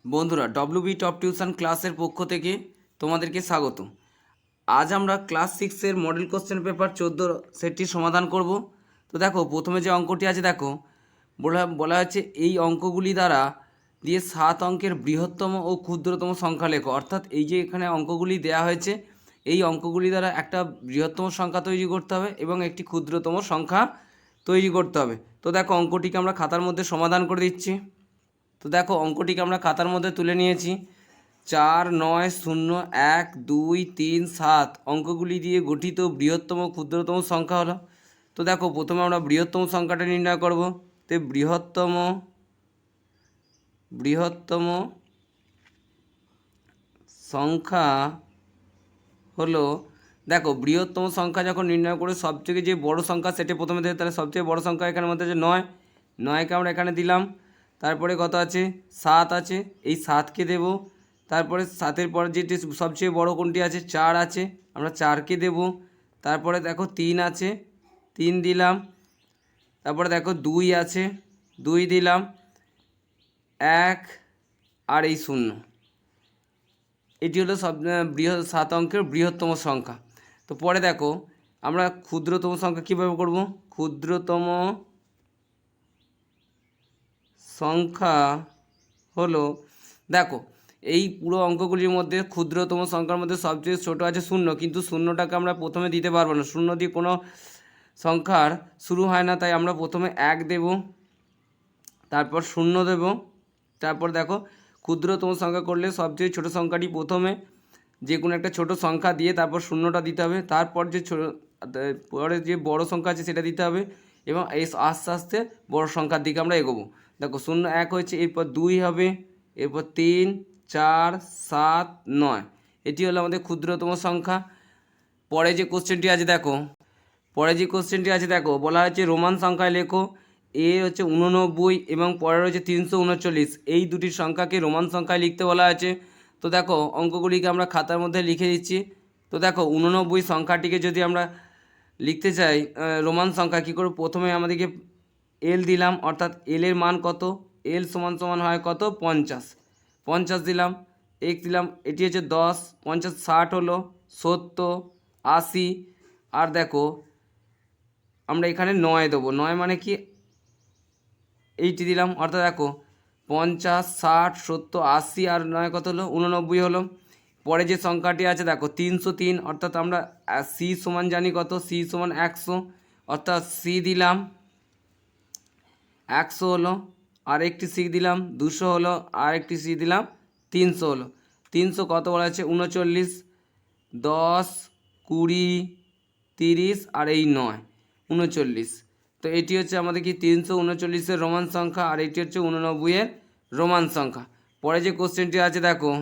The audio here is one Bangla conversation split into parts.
বন্ধুরা ডব্লিউবি টপ টিউশন ক্লাসের পক্ষ থেকে তোমাদেরকে স্বাগত। আজ আমরা ক্লাস 6-এর মডেল কোশ্চেন পেপার 14 সেটটির সমাধান করব। তো দেখো প্রথমে যে অঙ্কটি আছে দেখো বলা হচ্ছে এই অঙ্কগুলি দ্বারা দিয়ে 7 অঙ্কের বৃহত্তম ও ক্ষুদ্রতম সংখ্যা লেখো। অর্থাৎ এই যে এখানে অঙ্কগুলি দেয়া হয়েছে এই অঙ্কগুলি দ্বারা একটা বৃহত্তম সংখ্যা তৈরি করতে হবে এবং একটি ক্ষুদ্রতম সংখ্যা তৈরি করতে হবে। তো দেখো অঙ্কটিকে আমরা খাতার মধ্যে সমাধান করে দিচ্ছি। তো দেখো অঙ্কটিকে আমরা খাতার মধ্যে তুলে নিয়েছি। 4, 9, 0, 1, 2, 3, 7 অঙ্কগুলি দিয়ে গঠিত বৃহত্তম ক্ষুদ্রতম সংখ্যা হলো। তো দেখো প্রথমে আমরা বৃহত্তম সংখ্যাটা নির্ণয় করব। তো বৃহত্তম সংখ্যা হলো, দেখো বৃহত্তম সংখ্যা যখন নির্ণয় করে সবথেকে যে বড় সংখ্যা সেটা প্রথমে দেবে, তাহলে সবচেয়ে বড় সংখ্যা এখানের মধ্যে আছে 9। 9কে আমরা এখানে দিলাম। তারপরে কত আছে? 7 আছে, এই 7কে দেব। তারপরে 7-এর পর যেটি সবচেয়ে বড় কোনটি আছে? 4 আছে, আমরা 4কে দেব। তারপরে দেখো 3 আছে, 3 দিলাম। তারপরে দেখো 2 আছে, 2 দিলাম। 1 আর এই 0, এটি হলো 7 অঙ্কের বৃহত্তম সংখ্যা। তো পরে দেখো আমরা ক্ষুদ্রতম সংখ্যা কীভাবে করব। ক্ষুদ্রতম সংখ্যা হলো, দেখো এই পুরো অঙ্কগুলির মধ্যে ক্ষুদ্রতম সংখ্যার মধ্যে সবচেয়ে ছোটো আছে 0, কিন্তু 0টাকে আমরা প্রথমে দিতে পারবো না। 0 দিয়ে কোনো সংখ্যার শুরু হয় না, তাই আমরা প্রথমে 1 দেব, তারপর 0 দেব। তারপর দেখো ক্ষুদ্রতম সংখ্যা করলে সবচেয়ে ছোটো সংখ্যাটি প্রথমে যে কোনো একটা ছোটো সংখ্যা দিয়ে তারপর 0টা দিতে হবে, তারপর যে পরে যে বড় সংখ্যা আছে সেটা দিতে হবে, এবং এই আস্তে আস্তে বড় সংখ্যার দিকে আমরা এগোবো। দেখো 0, 1 হয়েছে, এরপর 2 হবে, এরপর 3, 4, 7, 9, এটি হলো আমাদের ক্ষুদ্রতম সংখ্যা। পরে যে কোশ্চেনটি আছে দেখো বলা হয়েছে রোমান সংখ্যায় লেখো। এ হচ্ছে 89 এবং পরের হচ্ছে 339, এই দুটি সংখ্যাকে রোমান সংখ্যায় লিখতে বলা আছে। তো দেখো অঙ্কগুলিকে আমরা খাতার মধ্যে লিখে দিচ্ছি। তো দেখো 89 সংখ্যাটিকে যদি আমরা লিখতে চাই রোমান সংখ্যা, কী করব? প্রথমে আমাদেরকে এল দিলাম, অর্থাৎ এলের মান কত? এল সমান সমান হয় কত? 50। 50 দিলাম, এক দিলাম, এটি হচ্ছে 10, 50, 60 হলো, 70, 80, আর দেখো আমরা এখানে 9 দেবো। 9 মানে কি? এইটি দিলাম, অর্থাৎ দেখো 50, 60, 70, 80 আর 9 কত হলো? 89 হলো। পরে যে সংখ্যাটি আছে দেখো 303, অর্থাৎ আমরা সি সমান জানি কত? সি সমান 100, অর্থাৎ সি দিলাম 100 হলো, আর একটি সি দিলাম 200 হলো, আর একটি সি দিলাম 300 হলো। 300 কত বলা আছে? 39, 10, 20, 30 আর এই 9, 39। তো এটি হচ্ছে আমাদের কি 339-এর রোমান সংখ্যা, আর এটি হচ্ছে 89-এর রোমান সংখ্যা। পরে যে কোশ্চেনটি আছে দেখো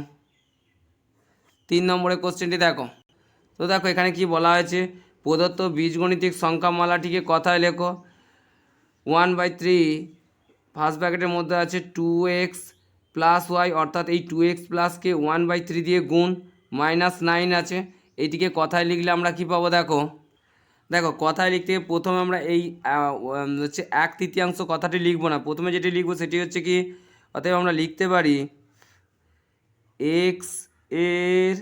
3 নম্বরের কোশ্চেনটি দেখো। তো দেখো এখানে কি বলা হয়েছে? প্রদত্ত বীজগণিতিক সংখ্যামালাটিকে কথায় লেখো। 1/3 ফার্স্ট ব্র্যাকেটের মধ্যে আছে 2x প্লাস ওয়াই, অর্থাৎ এই 2x প্লাসকে 1/3 দিয়ে গুণ, -9 আছে, এইটিকে কথায় লিখলে আমরা কি পাবো? দেখো কথায় লিখতে প্রথমে আমরা এই হচ্ছে 1/3 কথাটি লিখবো না, প্রথমে যেটি লিখবো সেটি হচ্ছে কি, অতএব আমরা লিখতে পারি x এর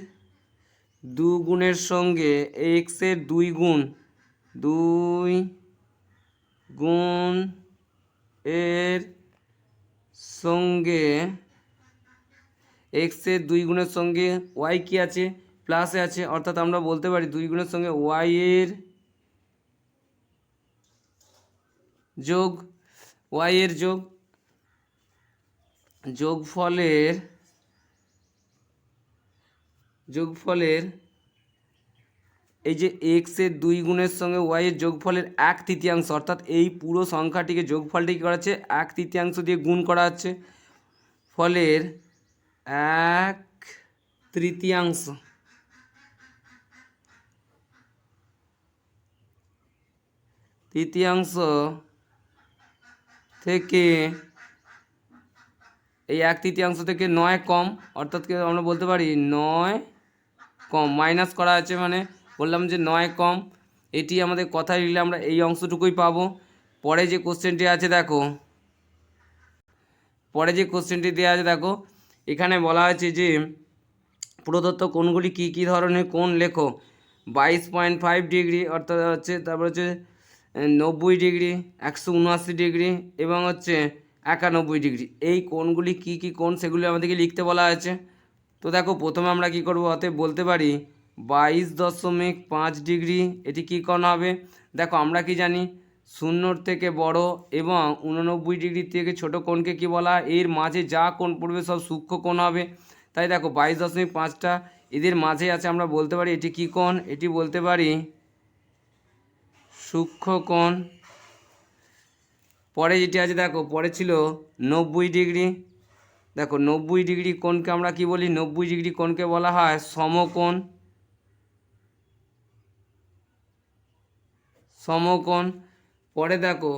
2 গুণের সঙ্গে x এর 2 গুণ এর সঙ্গে x এর 2 গুণের সঙ্গে y কি আছে? প্লাসে আছে, অর্থাৎ আমরা বলতে পারি 2 গুণের সঙ্গে y এর যোগফলের এই যে x এর 2 গুণের সঙ্গে y এর যোগফলের 1/3, অর্থাৎ এই পুরো সংখ্যাটিকে যোগফলটিকে করা হচ্ছে 1/3 দিয়ে গুণ করা হচ্ছে, ফলের 1/3 থেকে এই 1/3 থেকে 9 কম, অর্থাৎ আমরা বলতে পারি 9 কম, মাইনাস করা আছে, মানে বললাম যে 9 কম। এটি আমাদের কথায় লিখলে আমরা এই অংশটুকুই পাবো। পরে যে কোশ্চেনটি দেওয়া আছে দেখো এখানে বলা হয়েছে যে প্রদত্ত কোণগুলি কী কী ধরনের কোণ লেখো। 22.5 ডিগ্রি অর্থাৎ হচ্ছে, তারপর হচ্ছে 90 ডিগ্রি, 179 ডিগ্রি এবং হচ্ছে 91 ডিগ্রি। এই কোণগুলি কী কী কোণ সেগুলি আমাদেরকে লিখতে বলা হয়েছে। তো দেখো প্রথমে আমরা কি করব, অতএব বলতে পারি 22.5 ডিগ্রি এটি কী কোণ হবে। দেখো আমরা কি জানি, 0 থেকে বড় এবং 89 ডিগ্রি থেকে ছোট কোণকে কি বলা হয়, এর মাঝে যা কোণ পড়বে সব সূক্ষ্ম কোণ হবে। তাই দেখো 22.5টা এদের মাঝে আছে, আমরা বলতে পারি এটি কী কোণ, এটি বলতে পারি সূক্ষ্ম কোণ। পরে যেটি আছে দেখো, পরে ছিল 90 ডিগ্রি। দেখো 90 ডিগ্রি কোণকে আমরা কি বলি, 90 ডিগ্রি কোণকে বলা হয় সমকোণ। সমকোণ। পরে দেখো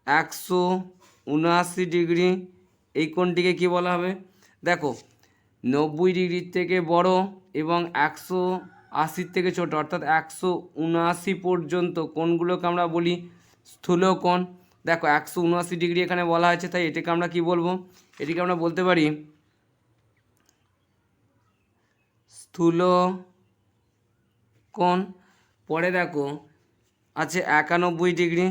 179 ডিগ্রি, এই কোণটিকে কি বলা হবে। দেখো 90 ডিগ্রির থেকে বড় এবং 180 থেকে ছোট অর্থাৎ 179 পর্যন্ত কোণগুলোকে আমরা বলি স্থূলকোণ। দেখো 179 ডিগ্রি এখানে বলা হয়েছে, তাই এটাকে আমরা কি বলবো, এটিকে আমরা বলতে পারি স্থূল কোণ। পরে দেখো আছে 91 ডিগ্রি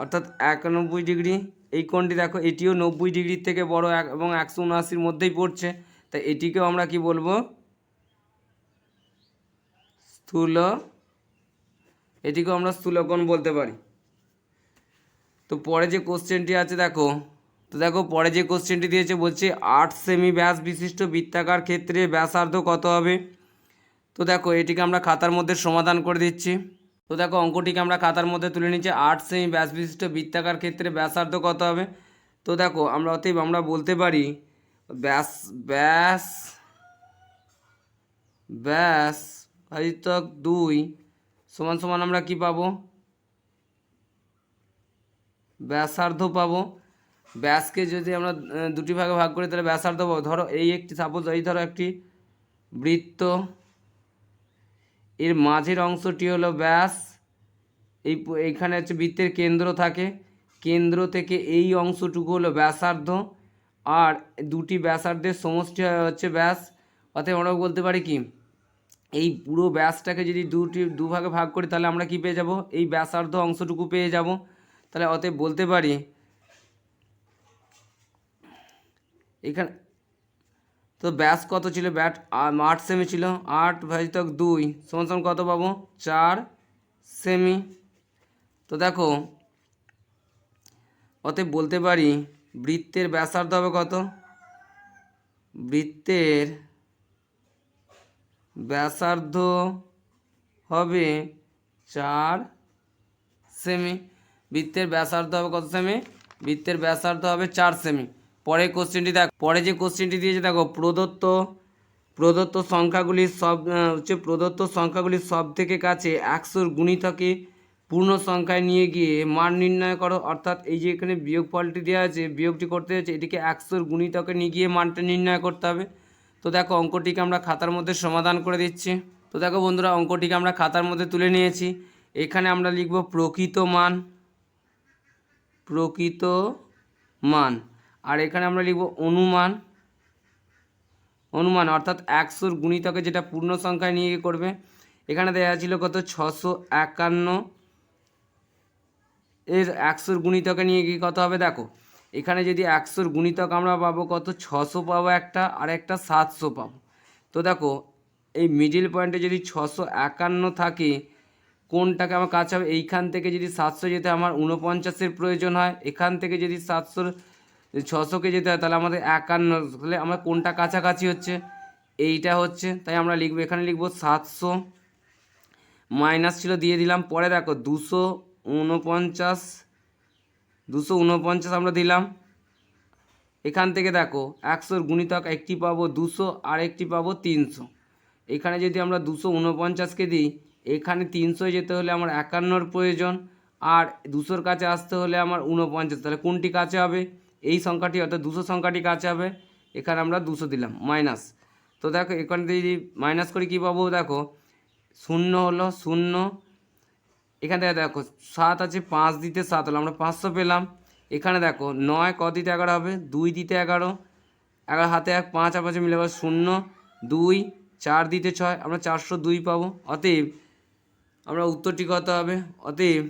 অর্থাৎ 91 ডিগ্রি, এই কোণটি দেখো এটিও 90 ডিগ্রির থেকে বড় এবং 179 মধ্যেই পড়ছে, তাই এটিকেও আমরা কি বলবো স্থূল, এটিকেও আমরা স্থূলকোণ বলতে পারি। তো পরে যে কোশ্চেনটি আছে দেখো, তো দেখো পরে যে কোশ্চেনটি দিয়েছে বলছে 8 সেমি ব্যাস বিশিষ্ট বৃত্তাকার ক্ষেত্রে ব্যাসার্ধ কত হবে। তো দেখো এটিকে আমরা খাতার মধ্যে সমাধান করে দিচ্ছি। তো দেখো অঙ্কটিকে আমরা খাতার মধ্যে তুলে নিচ্ছি, 8 সেমি ব্যাস বিশিষ্ট বৃত্তাকার ক্ষেত্রে ব্যাসার্ধ কত হবে। তো দেখো আমরা অতএব আমরা বলতে পারি ব্যাস ব্যাস ব্যাস ভাজিতক 2 সমান সমান আমরা কি পাবো, ব্যাসার্ধ পাবো। ব্যাসকে যদি আমরা দুটি ভাগে ভাগ করি তাহলে ব্যাসার্ধ পাবো। ধরো এই একটি, সাপোজ এই ধরো একটি বৃত্ত, এর মাঝের অংশটি হলো ব্যাস, এইখানে হচ্ছে বৃত্তের কেন্দ্র থাকে, কেন্দ্র থেকে এই অংশটুকু হলো ব্যাসার্ধ, আর দুটি ব্যাসার্ধের সমষ্টি হচ্ছে ব্যাস। অতএব আমরা বলতে পারি কি, এই পুরো ব্যাসটাকে যদি দুভাগে ভাগ করি তাহলে আমরা কি পেয়ে যাব, এই ব্যাসার্ধ অংশটুকু পেয়ে যাব। তাহলে অতএব বলতে পারি এখানে, তো ব্যাস কত ছিল, 8 সেমি ছিল, 8 ভাজিতক 2 সমান সমান কত পাবো, 4 সেমি। তো দেখো অতএব বলতে পারি বৃত্তের ব্যাসার্ধ হবে কত, বৃত্তের ব্যাসার্ধ হবে 4 সেমি। বৃত্তের ব্যাসার্ধ হবে কত সেমি, বৃত্তের ব্যাসার্ধ হবে 4 সেমি। পরের কোশ্চেনটি দেখো, পরে যে কোশ্চেনটি দিয়েছে দেখো, প্রদত্ত সংখ্যাগুলির প্রদত্ত সংখ্যাগুলির সব থেকে কাছে 100 গুণিতকে পূর্ণ সংখ্যায় নিয়ে গিয়ে মান নির্ণয় করো। অর্থাৎ এই যে এখানে বিয়োগফলটি দেওয়া আছে, বিয়োগটি করতে হচ্ছে, এটিকে 100 গুণিতকে নিয়ে গিয়ে মানটা নির্ণয় করতে হবে। তো দেখো অঙ্কটিকে আমরা খাতার মধ্যে সমাধান করে দিচ্ছি। তো দেখো বন্ধুরা অঙ্কটিকে আমরা খাতার মধ্যে তুলে নিয়েছি। এখানে আমরা লিখব প্রকৃত মান, প্রকৃত মান, আর এখানে আমরা লিখব অনুমান, অনুমান অর্থাৎ 100 গুণিতকে যেটা পূর্ণ সংখ্যায় নিয়ে করবে। এখানে দেওয়া ছিল কত, 651, এর 100 গুণিতকে নিয়ে গিয়ে কত হবে। দেখো এখানে যদি 100 গুণিতক আমরা পাবো কত, 600 পাবো একটা, আর একটা 700 পাবো। তো দেখো এই মিডিল পয়েন্টে যদি 651 থাকে, কোনটাকে আমার কাছে হবে, এইখান থেকে যদি 700 যেতে আমার 49-এর প্রয়োজন হয়, এখান থেকে যদি 600কে যেতে হয় তাহলে আমাদের 51, তাহলে আমরা কোনটা কাছাকাছি হচ্ছে, এইটা হচ্ছে। তাই আমরা লিখবো, এখানে লিখবো 700, মাইনাস ছিল দিয়ে দিলাম। পরে দেখো 249 আমরা দিলাম। এখান থেকে দেখো 100 গুণিতক একটি পাবো 200 আর একটি পাবো 300। এখানে যদি আমরা 249কে দিই, এখানে 300 যেতে হলে আমার 51-র প্রয়োজন, আর 200-র কাছে আসতে হলে আমার 49। তাহলে কোনটি কাছে হবে, এই সংখ্যাটি অর্থাৎ 200 সংখ্যাটি কাছে হবে। এখানে আমরা 200 দিলাম মাইনাস। তো দেখো এখানে যদি মাইনাস করে কী পাবো, দেখো 0 হলো 0, এখান থেকে দেখো 7 আছে, 5 দিতে 7 হলো, আমরা 500 পেলাম। এখানে দেখো 9 ক দিতে 11 হবে, 2 দিতে 11, 11 হাতে 1, 5 আর 5 মিলে গেল 0, 2, 4 দিতে 6, আমরা 402 পাবো। অতএব আমরা উত্তরটি কত হবে? অতএব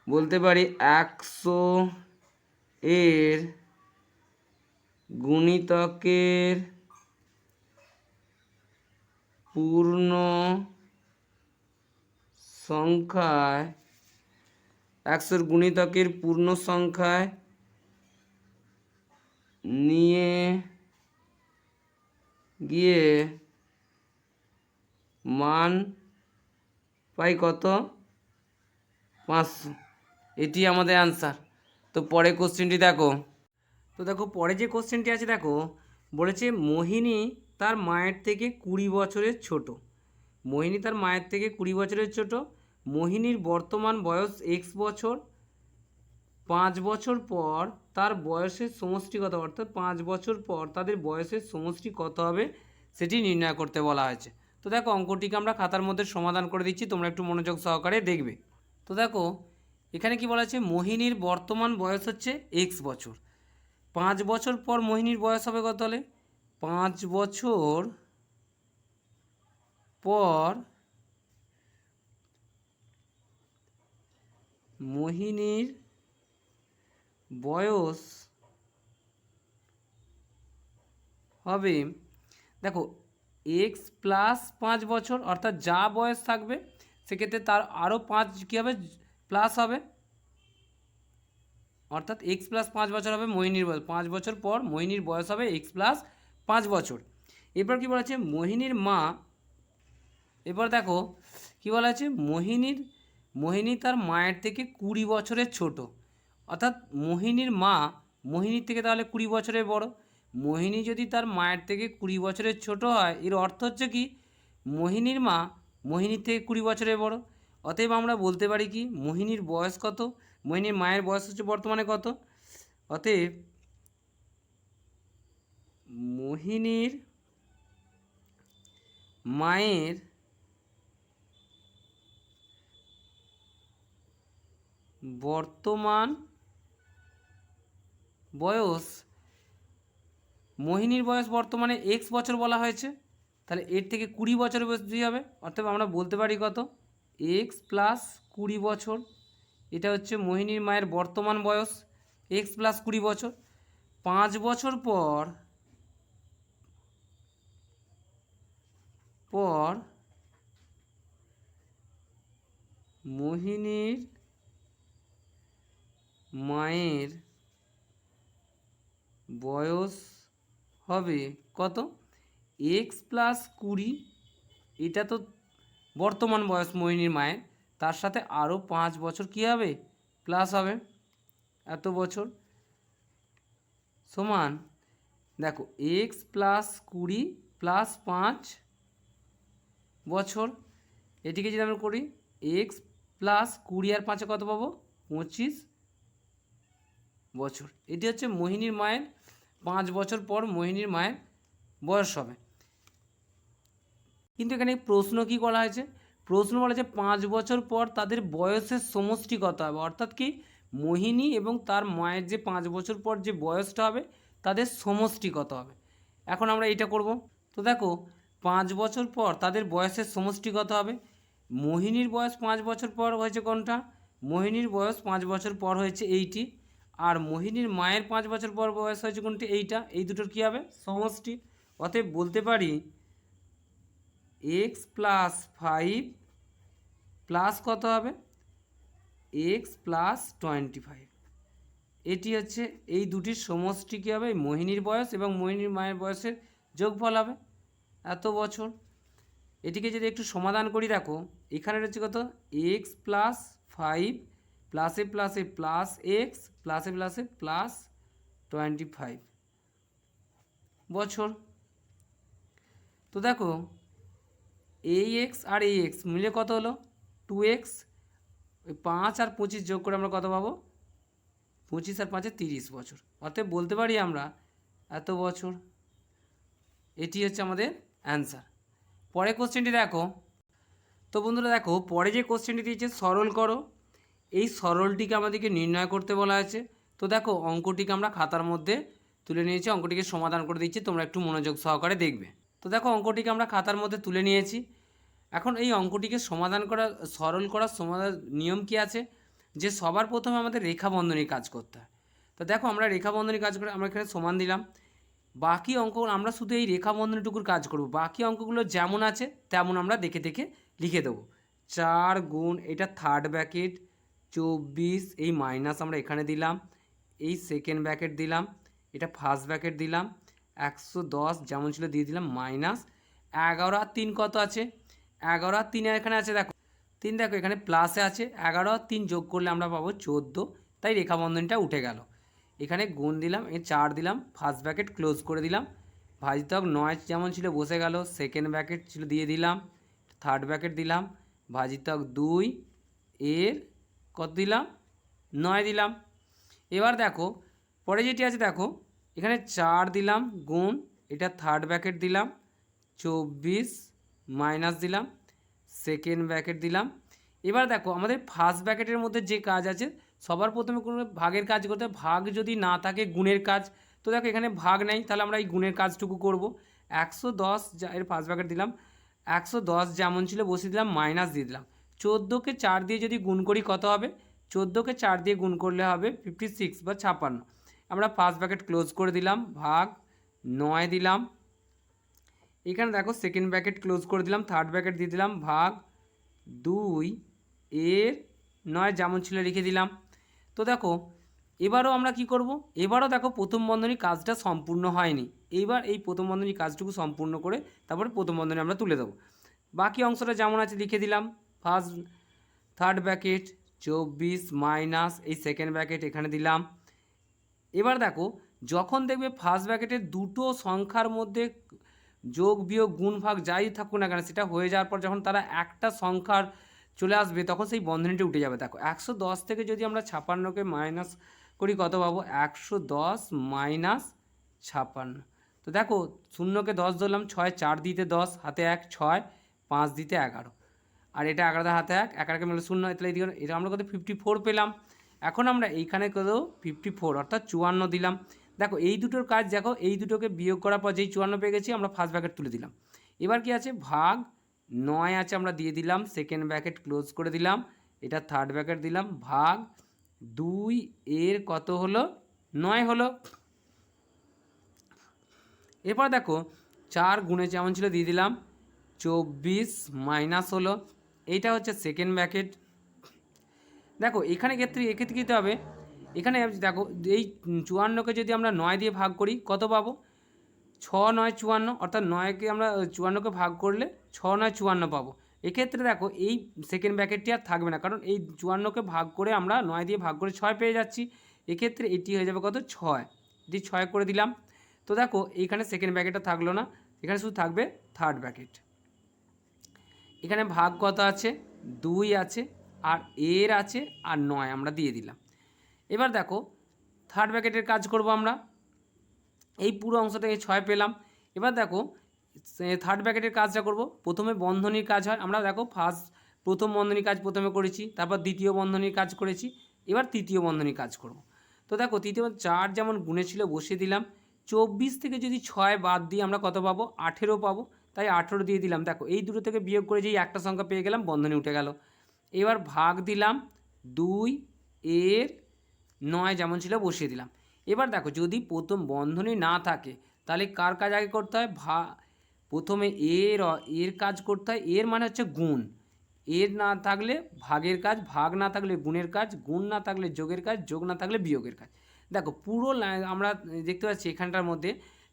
বলতে পারি 100 এর গুণিতকের পূর্ণ সংখ্যায় 100 গুণিতকের পূর্ণ সংখ্যায় নিয়ে গিয়ে মান পাই কত? 500। এটি আমাদের অ্যান্সার। তো পরে কোশ্চেনটি দেখো। তো দেখো পরে যে কোশ্চেনটি আছে দেখো, বলেছে মোহিনী তার মায়ের থেকে 20 বছরের ছোট। মোহিনী তার মায়ের থেকে 20 বছরের ছোট। মোহিনীর বর্তমান বয়স x বছর। 5 বছর পর তার বয়সের সমষ্টি কত? অর্থাৎ 5 বছর পর তাদের বয়সের সমষ্টি কত হবে সেটি নির্ণয় করতে বলা হয়েছে। তো দেখো অঙ্কটিকে আমরা খাতার মধ্যে সমাধান করে দিচ্ছি, তোমরা একটু মনোযোগ সহকারে দেখবে। তো দেখো এখানে কি বলা আছে, মোহিনীর বর্তমান বয়স হচ্ছে x বছর। 5 বছর পর মোহিনীর বয়স হবে কত? হলে 5 বছর পর মোহিনীর বয়স হবে, দেখো x প্লাস 5 বছর, অর্থাৎ যা বয়স থাকবে সেক্ষেত্রে তার আরও 5 কী হবে? প্লাস হবে, অর্থাৎ x প্লাস 5 বছর হবে মোহিনীর বয়স। 5 বছর পর মোহিনীর বয়স হবে x প্লাস 5 বছর। এরপর কী বলা আছে, মোহিনীর মা, এবার দেখো কী বলা আছে, মোহিনী তার মায়ের থেকে 20 বছরের ছোট। অর্থাৎ মোহিনীর মা মোহিনীর থেকে তাহলে 20 বছরের বড়। মোহিনী যদি তার মায়ের থেকে 20 বছরের ছোট হয়, এর অর্থ হচ্ছে কি মোহিনীর মা মোহিনীর থেকে 20 বছরের বড়। অতএব আমরা বলতে পারি কি মোহিনীর বয়স কত? মোহিনীর মায়ের বয়স হচ্ছে বর্তমানে কত? অতএব মোহিনীর মায়ের বর্তমান বয়স, মোহিনীর বয়স বর্তমানে x বছর বলা হয়েছে, তাহলে এর থেকে 20 বছর বেশি হবে। অর্থাৎ আমরা বলতে পারি কত? x প্লাস 20 বছর। এটা হচ্ছে মোহিনীর মায়ের বর্তমান বয়স, x প্লাস 20 বছর। 5 বছর পর মোহিনীর মায়ের বয়স হবে কত? x প্লাস 20, এটা তো বর্তমান বয়স মোহিনীর মায়ের, তার সাথে আরও 5 বছর কী হবে? প্লাস হবে, এত বছর সমান দেখো x প্লাস 20 প্লাস 5 বছর। এটিকে যদি আমরা করি x প্লাস 20 আর 5 কত পাবো? 25 বছর। এটি হচ্ছে মোহিনীর মায়ের 5 বছর পর মোহিনীর মায়ের বয়স হবে। কিন্তু এখানে প্রশ্ন কি করা হয়েছে? প্রশ্ন বলা হয়েছে 5 বছর পর তাদের বয়সের সমষ্টি কত হবে, অর্থাৎ কি মোহিনী এবং তার মায়ের যে 5 বছর পর যে বয়সটা হবে তাদের সমষ্টি কত হবে। এখন আমরা এইটা করব। তো দেখো 5 বছর পর তাদের বয়সের সমষ্টি কত হবে। মোহিনীর বয়স 5 বছর পর হয়েছে কোনটা? মোহিনীর বয়স 5 বছর পর হয়েছে এইটি, আর মোহিনীর মায়ের 5 বছর পর বয়স হয়েছে কোনটি? এইটা। এই দুটোর কী হবে? সমষ্টি। অতএব বলতে পারি x প্লাস 5 প্লাস কত হবে? x plus 25। এটি হচ্ছে এই দুটির সমষ্টি কী হবে? মোহিনীর বয়স এবং মোহিনীর মায়ের বয়সের যোগফল হবে, এত বছর। এটিকে যদি একটু সমাধান করি, দেখো এখানে রয়েছে কত? x প্লাস 5 প্লাসে প্লাসে প্লাস এক্স প্লাসে প্লাসে প্লাস 25 বছর। তো দেখো এই এক্স আর এই এক্স মিলে কত হলো? 2x। ওই 5 আর 25 যোগ করে আমরা কত পাবো? 25 আর 5 30 বছর। অতএব বলতে পারি আমরা এত বছর। এটি হচ্ছে আমাদের অ্যান্সার। পরে কোশ্চেনটি দেখো। তো বন্ধুরা দেখো পরে যে কোশ্চেনটি দিয়েছে সরল করো, এই সরলটিকে আমাদেরকে নির্ণয় করতে বলা হয়েছে। তো দেখো অঙ্কটিকে আমরা খাতার মধ্যে তুলে নিয়েছি, অঙ্কটিকে সমাধান করে দিচ্ছি, তোমরা একটু মনোযোগ সহকারে দেখবে। তো দেখো অঙ্কটিকে আমরা খাতার মধ্যে তুলে নিয়েছি। এখন এই অঙ্কটিকে সমাধান করা, সরল করার সমাধান নিয়ম কি আছে, যে সবার প্রথমে আমাদের রেখা বন্ধনীর কাজ করতে হয়। তো দেখো আমরা রেখা বন্ধনীর কাজ করে আমরা এখানে সমান দিলাম। বাকি অঙ্ক আমরা শুধু এই রেখা বন্ধনীটুকুর কাজ করব, বাকি অঙ্কগুলো যেমন আছে তেমন আমরা দেখে দেখে লিখে দেবো। 4 গুণ, এটা থার্ড ব্র্যাকেট, 24, এই মাইনাস আমরা এখানে দিলাম, এই সেকেন্ড ব্র্যাকেট দিলাম, এটা ফার্স্ট ব্র্যাকেট দিলাম, 110 যেমন ছিল দিয়ে দিলাম, মাইনাস 11 আর 3 কত আছে, 11 আর 3 এখানে আছে, দেখো 3, দেখো এখানে প্লাসে আছে, 11 আর 3 যোগ করলে আমরা পাবো 14, তাই রেখা বন্ধনীটা উঠে গেল। এখানে গুণ দিলাম, এই 4 দিলাম, ফার্স্ট ব্র্যাকেট ক্লোজ করে দিলাম, ভাজিতক 9 যেমন ছিল বসে গেল, সেকেন্ড ব্র্যাকেট ছিল দিয়ে দিলাম, থার্ড ব্র্যাকেট দিলাম, ভাজিতক 2 এর কত দিলাম, 9 দিলাম। এবার দেখো পরে যেটি আছে, দেখো এখানে 4 দিলাম গুণ, এটা থার্ড ব্র্যাকেট দিলাম, 24 মাইনাস দিলাম, সেকেন্ড ব্র্যাকেট দিলাম। এবার দেখো আমাদের ফার্স্ট ব্র্যাকেটের মধ্যে যে কাজ আছে, সবার প্রথমে কোনো ভাগের কাজ করতে হয়, ভাগ যদি না থাকে গুণের কাজ, তো দেখো এখানে ভাগ নেই, তাহলে আমরা এই গুণের কাজটুকু করব। 110 এর ফার্স্ট ব্র্যাকেট দিলাম, 110 যেমন ছিল বসিয়ে দিলাম, মাইনাস দিয়ে দিলাম। 14কে 4 দিয়ে যদি গুণ করি কত হবে, 14কে 4 দিয়ে গুণ করলে হবে 56 বা 56। আমরা ফার্স্ট ব্র্যাকেট ক্লোজ করে দিলাম, ভাগ 9 দিলাম, এখানে দেখো সেকেন্ড ব্র্যাকেট ক্লোজ করে দিলাম, থার্ড ব্র্যাকেট দিয়ে দিলাম, ভাগ 2 এর 9 যেমন ছিল লিখে দিলাম। তো দেখো এবারও আমরা কি করব, এবারও দেখো প্রথম বন্ধনী কাজটা সম্পূর্ণ হয়নি, এইবার এই প্রথম বন্ধনী কাজটুকু সম্পূর্ণ করে তারপরে প্রথম বন্ধনী আমরা তুলে দেবো। বাকি অংশটা যেমন আছে লিখে দিলাম, ফার্স্ট থার্ড ব্র্যাকেট 24 মাইনাস এই সেকেন্ড ব্র্যাকেট এখানে দিলাম। এবার দেখো যখন দেখবে ফার্স্ট ব্র্যাকেটের দুটো সংখ্যার মধ্যে যোগ বিয়োগ গুণ ভাগ যাই থাকুক না কেন, সেটা হয়ে যাওয়ার পর যখন তারা একটা সংখ্যার চলে আসবে তখন সেই বন্ধনীটি উঠে যাবে। দেখো 110 থেকে যদি আমরা 56কে মাইনাস করি কত পাবো, 110 মাইনাস 56। তো দেখো 0কে 10 ধরলাম, 6 4 দিতে 10, হাতে 1, 6 5 দিতে 11, আর এটা 11 হাতে 1, 11কে মিলে 0, তাহলে এইদিকে এটা আমরা কত 54 পেলাম। এখন আমরা এইখানে কত 54 অর্থাৎ 54 দিলাম। দেখো এই দুটোর কাজ, দেখো এই দুটোকে বিয়োগ করার পর যেই 54 পেয়ে গেছি আমরা ফার্স্ট ব্র্যাকেট তুলে দিলাম। এবার কি আছে, ভাগ 9 আছে আমরা দিয়ে দিলাম, সেকেন্ড ব্র্যাকেট ক্লোজ করে দিলাম, এটা থার্ড ব্র্যাকেট দিলাম, ভাগ 2 এর কত হলো, 9 হলো। এরপর দেখো 4 গুণে যেমন ছিল দিয়ে দিলাম, 24 মাইনাস হলো, এইটা হচ্ছে সেকেন্ড ব্র্যাকেট। দেখো এখানে এক্ষেত্রে কী দিতে হবে, এখানে দেখো এই 54কে যদি আমরা 9 দিয়ে ভাগ করি কত পাবো, 6 9 54, অর্থাৎ 9কে আমরা 54কে ভাগ করলে 6 9 54 পাবো। এক্ষেত্রে দেখো এই সেকেন্ড ব্র্যাকেটটি আর থাকবে না, কারণ এই 54কে ভাগ করে আমরা 9 দিয়ে ভাগ করে 6 পেয়ে যাচ্ছি। এক্ষেত্রে এটি হয়ে যাবে কত, 6 দিয়ে 6 করে দিলাম। তো দেখো এইখানে সেকেন্ড ব্র্যাকেটটা থাকলো না, এখানে শুধু থাকবে থার্ড ব্র্যাকেট। এখানে ভাগ কত আছে, 2 আছে, আর এর আছে, আর 9 আমরা দিয়ে দিলাম। এবার দেখো থার্ড ব্র্যাকেটের কাজ করব আমরা, এই পুরো অংশ থেকে 6 পেলাম। এবার দেখো থার্ড ব্র্যাকেটের কাজটা করব, প্রথমে বন্ধনীর কাজ হয়, আমরা দেখো প্রথম বন্ধনীর কাজ প্রথমে করেছি, তারপর দ্বিতীয় বন্ধনীর কাজ করেছি, এবার তৃতীয় বন্ধনীর কাজ করব। তো দেখো তৃতীয় 4 যেমন গুণে ছিল বসিয়ে দিলাম, 24 থেকে যদি 6 বাদ দিই আমরা কত পাবো, 18 পাবো, তাই 18 দিয়ে দিলাম। দেখো এই দুটো থেকে বিয়োগ করে যেই একটা সংখ্যা পেয়ে গেলাম, বন্ধনী উঠে গেল। এবার ভাগ দিলাম 2 এর 9 যেমন ছিল বসিয়ে দিলাম। এবার দেখো যদি প্রথম বন্ধনী না থাকে তাহলে কার কাজ আগে করতে হয়, প্রথমে এর কাজ করতে হয়, এর মানে হচ্ছে গুণ, এর না থাকলে ভাগের কাজ, ভাগ না থাকলে গুণের কাজ, গুণ না থাকলে যোগের কাজ, যোগ না থাকলে বিয়োগের কাজ। দেখো পুরো আমরা দেখতে পাচ্ছি এখানটার মধ্যে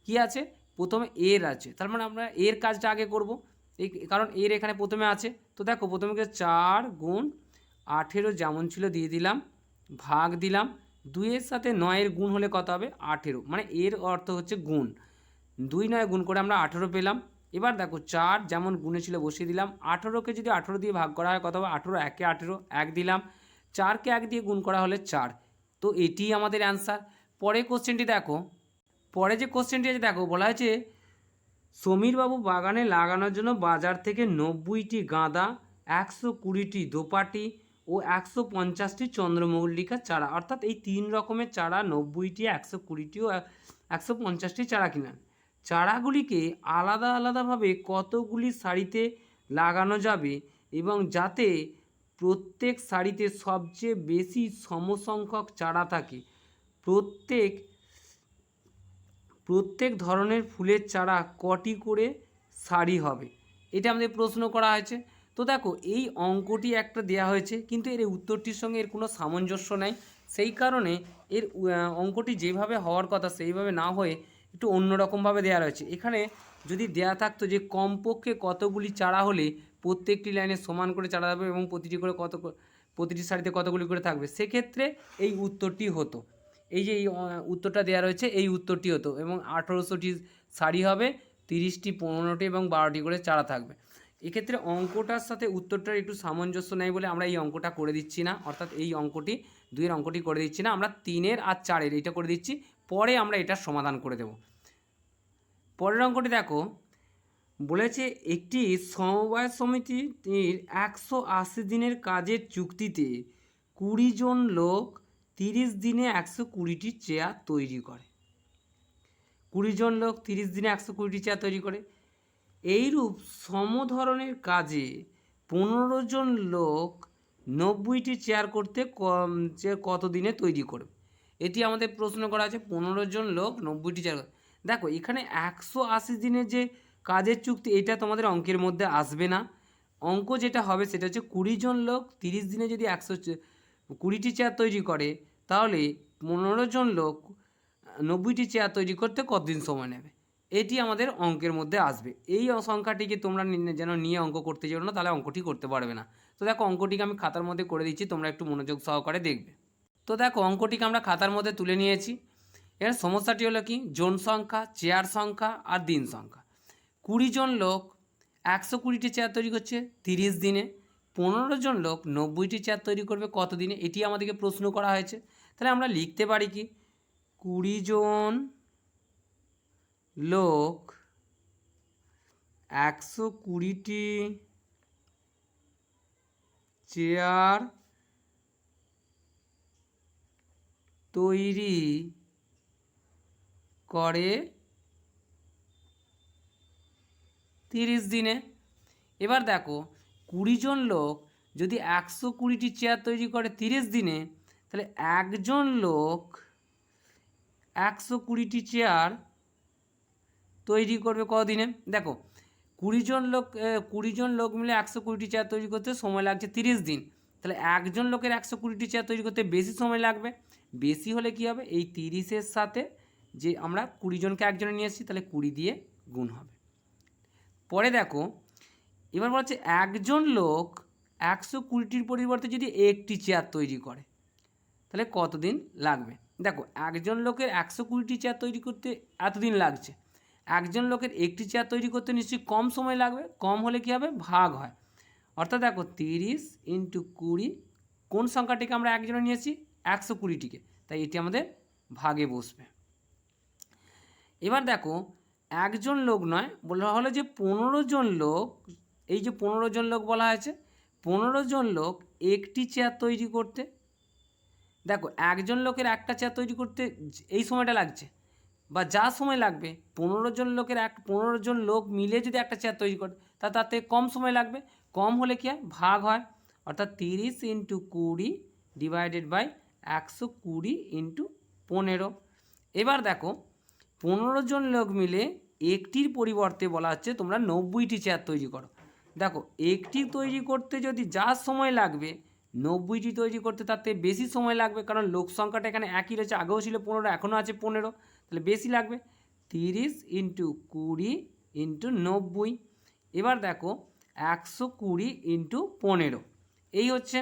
কি আছে, প্রথমে এর আছে, তার মানে আমরা এর কাজটা আগে করব, এই কারণ এর এখানে প্রথমে আছে। তো দেখো প্রথমে 4 গুণ 18 যেমন ছিল দিয়ে দিলাম, ভাগ দিলাম 2 এর সাথে 9 এর গুণ হলে কত হবে, 18, মানে এর অর্থ হচ্ছে গুণ, 2 9 গুণ করে আমরা 18 পেলাম। এবার দেখো 4 যেমন গুণে ছিল বসিয়ে দিলাম, 18কে যদি 18 দিয়ে ভাগ করা হয় কত হবে, 18 1 18, 1 দিলাম, 4কে 1 দিয়ে গুণ করা হলে 4। তো এটি আমাদের অ্যান্সার। পরে কোশ্চেনটি দেখো, পরে যে কোশ্চেনটি আছে দেখো বলা হয়েছে, সমীরবাবু বাগানে লাগানোর জন্য বাজার থেকে 90টি গাঁদা, 120টি দোপাটি ও ও 150টি চন্দ্রমল্লিকার চারা, অর্থাৎ এই 3 রকমের চারা 90টি, 120টি ও 150টি চারা কিনেন। চারাগুলিকে আলাদা আলাদাভাবে কতগুলি সারিতে লাগানো যাবে এবং যাতে প্রত্যেক সারিতে সবচেয়ে বেশি সমসংখ্যক চারা থাকে, প্রত্যেক ধরনের ফুলের চারা কটি করে সারি হবে, এটা আমাদের প্রশ্ন করা হয়েছে। তো দেখো এই অঙ্কটি একটা দেয়া হয়েছে, কিন্তু এর উত্তরটির সঙ্গে এর কোনো সামঞ্জস্য নাই। সেই কারণে এর অঙ্কটি যেভাবে হওয়ার কথা সেইভাবে না হয়ে একটু অন্যরকমভাবে দেওয়া রয়েছে। এখানে যদি দেয়া থাকতো যে কমপক্ষে কতগুলি চারা হলে প্রত্যেকটি লাইনে সমান করে চারা যাবে এবং প্রতিটি সারিতে কতগুলি করে থাকবে, সেক্ষেত্রে এই উত্তরটি হতো। এই যে এই উত্তরটা দেওয়া রয়েছে, এই উত্তরটি হতো এবং 1800টি সারি হবে, 30টি, 15টি এবং 12টি করে চারা থাকবে। এক্ষেত্রে অঙ্কটার সাথে উত্তরটার একটু সামঞ্জস্য নেই বলে আমরা এই অঙ্কটা করে দিচ্ছি না, অর্থাৎ এই অঙ্কটি 2-এর অঙ্কটি করে দিচ্ছি না, আমরা 3-এর আর 4-এর এইটা করে দিচ্ছি, পরে আমরা এটার সমাধান করে দেব। পরের অঙ্কটি দেখো, বলেছে একটি সমবায় সমিতির 180 দিনের কাজের চুক্তিতে 20 জন লোক 30 দিনে 120টি চেয়ার তৈরি করে। 20 জন লোক 30 দিনে 120টি চেয়ার তৈরি করে। এইরূপ সম ধরনের কাজে 15 জন লোক 90টি চেয়ার করতে কত দিনে তৈরি করবে, এটি আমাদের প্রশ্ন করা আছে। 15 জন লোক 90টি চেয়ার, দেখো এখানে 180 দিনের যে কাজের চুক্তি, এটা তোমাদের অঙ্কের মধ্যে আসবে না। অঙ্ক যেটা হবে সেটা হচ্ছে 20 জন লোক 30 দিনে যদি 120টি চেয়ার তৈরি করে, তাহলে 15 জন লোক 90টি চেয়ার তৈরি করতে কতদিন সময় নেবে, এটি আমাদের অঙ্কের মধ্যে আসবে। এই সংখ্যাটিকে তোমরা যেন নিয়ে অঙ্ক করতে যাও না, তাহলে অঙ্কটি করতে পারবে না। তো দেখো অঙ্কটিকে আমি খাতার মধ্যে করে দিচ্ছি, তোমরা একটু মনোযোগ সহকারে দেখবে। তো দেখো অঙ্কটিকে আমরা খাতার মধ্যে তুলে নিয়েছি। এর সমস্যাটি হলো কি, জন সংখ্যা, চেয়ার সংখ্যা আর দিন সংখ্যা। 20 জন লোক 120টি চেয়ার তৈরি করছে 30 দিনে, 15 জন লোক 90টি চেয়ার তৈরি করবে কত দিনে, এটি আমাদেরকে প্রশ্ন করা হয়েছে। তাহলে আমরা লিখতে পারি কি, 20 জন লোক 120টি চেয়ার তৈরি করে 30 দিনে। এবার দেখো 20 জন লোক যদি 120টি চেয়ার তৈরি করে 30 দিনে, তাহলে একজন লোক 120টি চেয়ার তৈরি করবে কদিনে। দেখো 20 জন লোক মিলে 120টি চেয়ার তৈরি করতে সময় লাগছে 30 দিন, তাহলে একজন লোকের 120টি চেয়ার তৈরি করতে বেশি সময় লাগবে। বেশি হলে কি হবে, এই 30-এর সাথে যে আমরা 20 জনকে একজনে নিয়ে এসেছি, তাহলে 20 দিয়ে গুণ হবে। পরে দেখো এবার বলছে একজন লোক 120টির পরিবর্তে যদি একটি চেয়ার তৈরি করে, তাহলে কতদিন লাগবে। দেখো একজন লোকের 120টি চেয়ার তৈরি করতে এতদিন লাগছে, একজন লোকের একটি চেয়ার তৈরি করতে নিশ্চয়ই কম সময় লাগবে। কম হলে কী হবে, ভাগ হয়। অর্থাৎ দেখো 30 × 20, কোন সংখ্যাটিকে আমরা একজনে নিয়েছি, 120টিকে, তাই এটি আমাদের ভাগে বসবে। এবার দেখো একজন লোক নয়, বলা হলো যে 15 জন লোক, এই যে 15 জন লোক বলা হয়েছে, 15 জন লোক একটি চেয়ার তৈরি করতে, দেখো একজন লোকের একটা চেয়ার তৈরি করতে এই সময়টা লাগছে, বা যা সময় লাগবে 15 জন লোক মিলে যদি একটা চেয়ার তৈরি করে, তাতে কম সময় লাগবে। কম হলে কি হয়, ভাগ হয়। অর্থাৎ 30 × 20 ডিভাইডেড বাই 120 × 15। এবার দেখো 15 জন লোক মিলে একটির পরিবর্তে বলা হচ্ছে তোমরা 90টি চেয়ার তৈরি করো। দেখো একটি তৈরি করতে যদি যা সময় লাগবে, 90টি তৈরি করতে তাতে বেশি সময় লাগবে, কারণ লোক সংখ্যাটা এখানে একই রয়েছে, আগেও ছিল 15, এখনও আছে 15, তাহলে বেশি লাগবে। 30 × 20 × 90। এবার দেখো 120 × 15, এই হচ্ছে।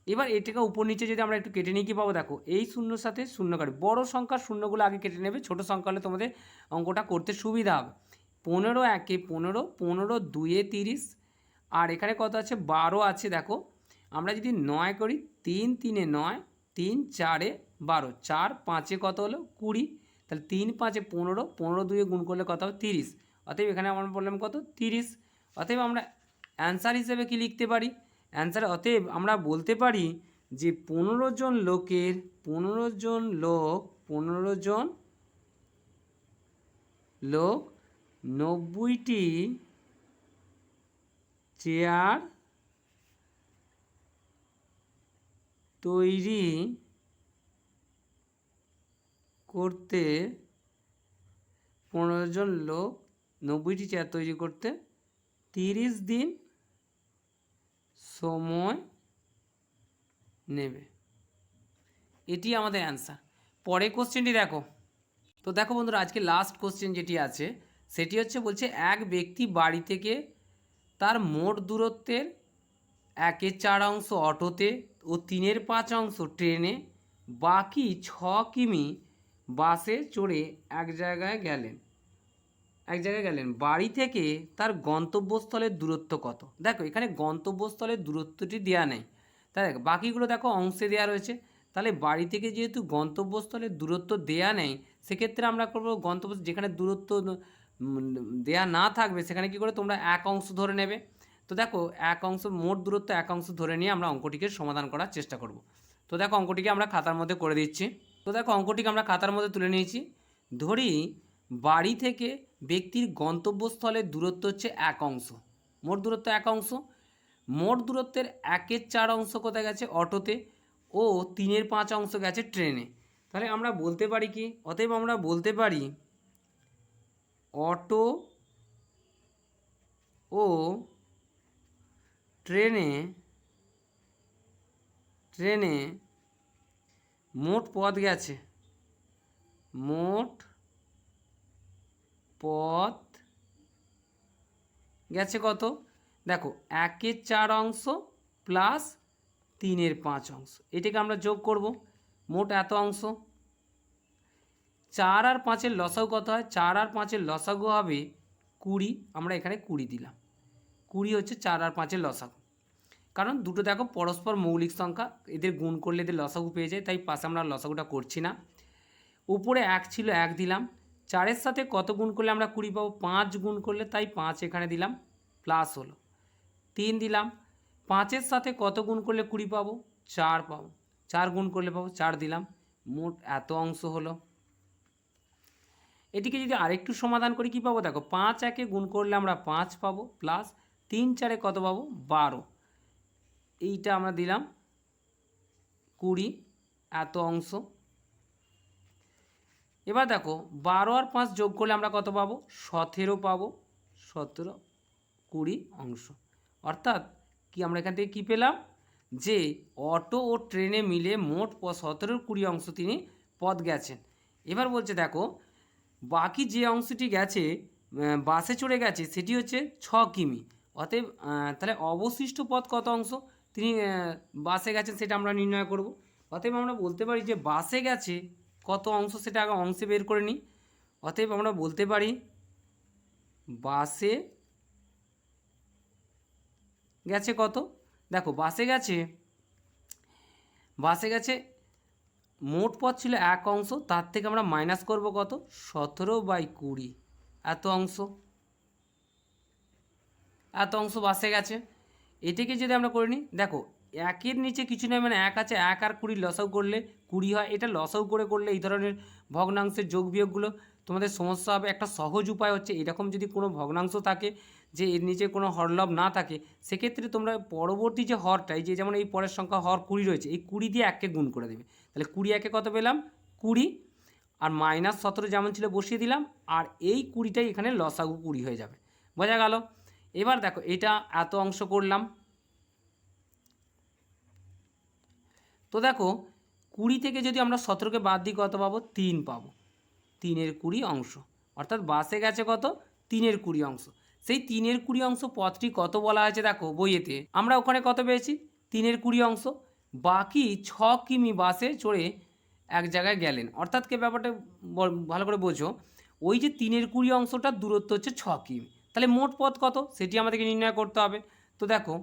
এবার এটাকে উপর নিচে যদি আমরা একটু কেটে নিয়ে কী পাবো, দেখো এই শূন্যর সাথে শূন্য কাটবে, বড় সংখ্যার শূন্যগুলো আগে কেটে নেবে, ছোটো সংখ্যা হলে তোমাদের অঙ্কটা করতে সুবিধা হবে। 15 × 1 = 15, 15 × 2 = 30, আর এখানে কত আছে, 12 আছে। দেখো আমরা যদি 9 করি, 3 × 3 = 9, 3 × 4 = 12, 4 × 5 কত হলো, 20, তাহলে 3 × 5 = 15, 15 × 2 গুণ করলে কত হবে, 30। অতএব এখানে আমরা বললাম কত, 30। অতএব আমরা অ্যান্সার হিসেবে কি লিখতে পারি, অ্যান্সার অতএব আমরা বলতে পারি যে 15 জন লোকের 15 জন লোক 90টি চেয়ার তৈরি করতে 15 জন লোক 90টি চেয়ার তৈরি করতে 30 দিন সময় নেবে। এটি আমাদের অ্যান্সার। পরের কোশ্চেনটি দেখো। তো দেখো বন্ধুরা, আজকে লাস্ট কোশ্চেন যেটি আছে সেটি হচ্ছে বলছে এক ব্যক্তি বাড়ি থেকে তার মোট দূরত্বের 1/4 অংশ অটোতে ও 3/5 অংশ ট্রেনে, বাকি 6 কিমি বাসে চড়ে এক জায়গায় গেলেন। বাড়ি থেকে তার গন্তব্যস্থলের দূরত্ব কত? দেখো এখানে গন্তব্যস্থলের দূরত্বটি দেওয়া নেই, তাই দেখো বাকিগুলো দেখো অংশে দেওয়া রয়েছে। তাহলে বাড়ি থেকে যেহেতু গন্তব্যস্থলের দূরত্ব দেওয়া নেই, সেক্ষেত্রে আমরা করবো গন্তব্য যেখানে দূরত্ব দেওয়া না থাকবে সেখানে কি করে তোমরা এক অংশ ধরে নেবে। তো দেখো এক অংশ, মোট দূরত্ব এক অংশ ধরে নিয়ে আমরা অঙ্কটিকে সমাধান করার চেষ্টা করব। তো দেখো অঙ্কটিকে আমরা খাতার মধ্যে করে দিচ্ছি। তো দেখো অঙ্কটিকে আমরা খাতার মধ্যে তুলে নিয়েছি। ধরি বাড়ি থেকে ব্যক্তির গন্তব্যস্থলের দূরত্ব হচ্ছে এক অংশ, মোট দূরত্ব এক অংশ। মোট দূরত্বের 1/4 অংশ কোথায় গেছে? অটোতে, ও 3/5 অংশ গেছে ট্রেনে। তাহলে আমরা বলতে পারি কি? অতএব আমরা বলতে পারি অটো ও ট্রেনে মোট পথ গেছে কত? দেখো 1/4 অংশ প্লাস 3/5 অংশ, এটাকে আমরা যোগ করব, মোট এত অংশ। 4 আর 5-এর লসাগু কত হয়? 4 আর 5-এর লসাগু হবে 20, আমরা এখানে 20 দিলাম। 20 হচ্ছে 4 আর 5-এর লসাগু। কারণ দুটো দেখো পরস্পর মৌলিক সংখ্যা, এদের গুণ করলে এদের লসাগু পেয়ে যায়, তাই পাশে আমরা লসাগুটা করছি না। উপরে 1 ছিল, 1 দিলাম। 4-এর সাথে কত গুণ করলে আমরা 20 পাবো? 5 গুণ করলে, তাই 5 এখানে দিলাম, প্লাস হলো 3 দিলাম। 5-এর সাথে কত গুণ করলে 20 পাবো? 4 পাবো। 4 গুণ করলে পাবো, 4 দিলাম। মোট এত অংশ হলো। এটিকে যদি আরেকটু সমাধান করি কি পাবো? দেখো 5 1-এ গুণ করলে আমরা 5 পাবো, প্লাস 3 4-এ কত পাবো? 12। এইটা আমরা দিলাম 20, এত অংশ। এবার দেখো 12 আর 5 যোগ করলে আমরা কত পাবো? 17 পাবো। 17, 20 অংশ। অর্থাৎ কি আমরা এখান থেকে কী পেলাম? যে অটো ও ট্রেনে মিলে মোট 17-20 অংশ তিনি পথ গেছেন। এবার বলছে দেখো বাকি যে অংশটি গেছে বাসে চড়ে গেছে সেটি হচ্ছে 6 কিমি। অতএব তাহলে অবশিষ্ট পথ কত অংশ তিনি বাসে গেছেন সেটা আমরা নির্ণয় করব। অতএব আমরা বলতে পারি যে বাসে গেছে কত অংশ সেটা আগে অংশে বের করে নিই। অতএব আমরা বলতে পারি বাসে গেছে কত? দেখো বাসে গেছে মোট পথ ছিল 1 অংশ, তার থেকে আমরা মাইনাস করব কত? 17/20, এত অংশ বাসে গেছে। এটিকে যদি আমরা করে নিই, দেখো 1-এর নিচে কিছু নেই, মানে 1 আছে, 1 আর 20 লসাগু করলে 20 হয়। এটা লসাগু করলে এই ধরনের ভগ্নাংশের যোগ বিয়োগগুলো তোমাদের সমস্যা হবে। একটা সহজ উপায় হচ্ছে এরকম যদি কোনো ভগ্নাংশ থাকে যে এর নিচে কোনো হরলব না থাকে, সেক্ষেত্রে তোমরা পরবর্তী যে হরটা, এই যে যেমন এই পরের সংখ্যা হর 20 রয়েছে, এই 20 দিয়ে 1-কে গুণ করে দেবে। তাহলে 20 1-এ কত পেলাম? 20, আর -17 যেমন ছিল বসিয়ে দিলাম, আর এই 20টাই এখানে লসাগু 20 হয়ে যাবে। বোঝা গেল? এবার দেখো এটা এত অংশ করলাম। তো দেখো 20 থেকে যদি আমরা 17কে বাদ দিই কত পাবো? 3 পাবো। 3/20 অংশ, অর্থাৎ বাসে গেছে কত? 3/20 অংশ। সেই 3/20 অংশ পথটি কত বলা হয়েছে দেখো বইয়েতে, আমরা ওখানে কত পেয়েছি? 3/20 অংশ। বাকি 6 কিমি বাসে চড়ে এক জায়গায় গেলেন। অর্থাৎ কে ব্যাপারটা ভালো করে বোঝো, ওই যে 3/20 অংশটার দূরত্ব হচ্ছে 6 কিমি। তাহলে মোট পথ কত সেটি আমাদেরকে নির্ণয় করতে হবে। তো দেখো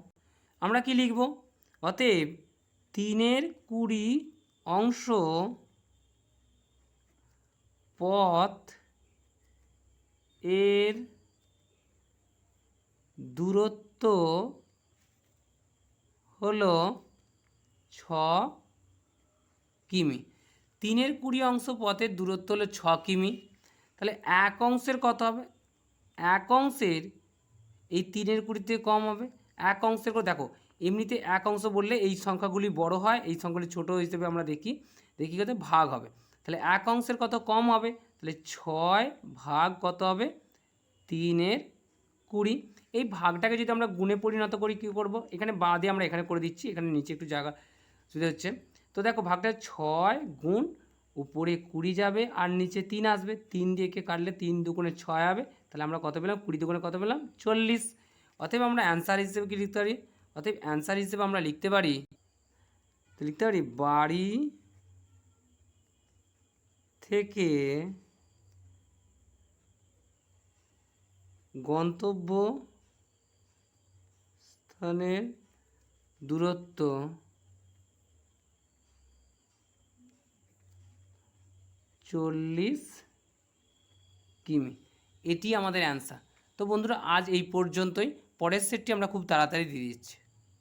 আমরা কি লিখব? অতএব 3/20 অংশ পথ এর দূরত্ব হলো 6 কিমি। 3/20 পথের দূরত্ব হলো 6 কিমি। তাহলে 1 অংশের কত হবে? 1 অংশের এই 3/20 থেকে কম হবে। 1 অংশের করে দেখো, এমনিতে 1 অংশ বললে এই সংখ্যাগুলি বড় হয়, এই সংখ্যাগুলি ছোট হিসেবে আমরা দেখি কত ভাগ হবে। তাহলে 1 অংশের কত কম হবে? তাহলে 6 ভাগ কত হবে? 3/20। এই ভাগটাকে যদি আমরা গুণে পরিণত করি কী করব? এখানে বাদে আমরা এখানে করে দিচ্ছি, এখানে নিচে একটু জায়গা সুবিধা হচ্ছে। তো দেখো ভাগটা 6 গুণ উপরে 20 যাবে আর নিচে 3 আসবে, 3 দিয়ে কে কাটলে 3 দুগুণে 6 হবে। তাহলে আমরা কত পেলাম? 20 দুগুণে কত পেলাম? 40। অতএব আমরা অ্যান্সার হিসেবে কি লিখতে পারি? অতএব অ্যান্সার হিসেবে আমরা লিখতে পারি বাড়ি থেকে গন্তব্য স্থানের দূরত্ব 40 কিমি। এটি আমাদের অ্যান্সার। তো বন্ধুরা, আজ এই পর্যন্তই। পরের সেটটি আমরা খুব তাড়াতাড়ি দিয়ে দিচ্ছি।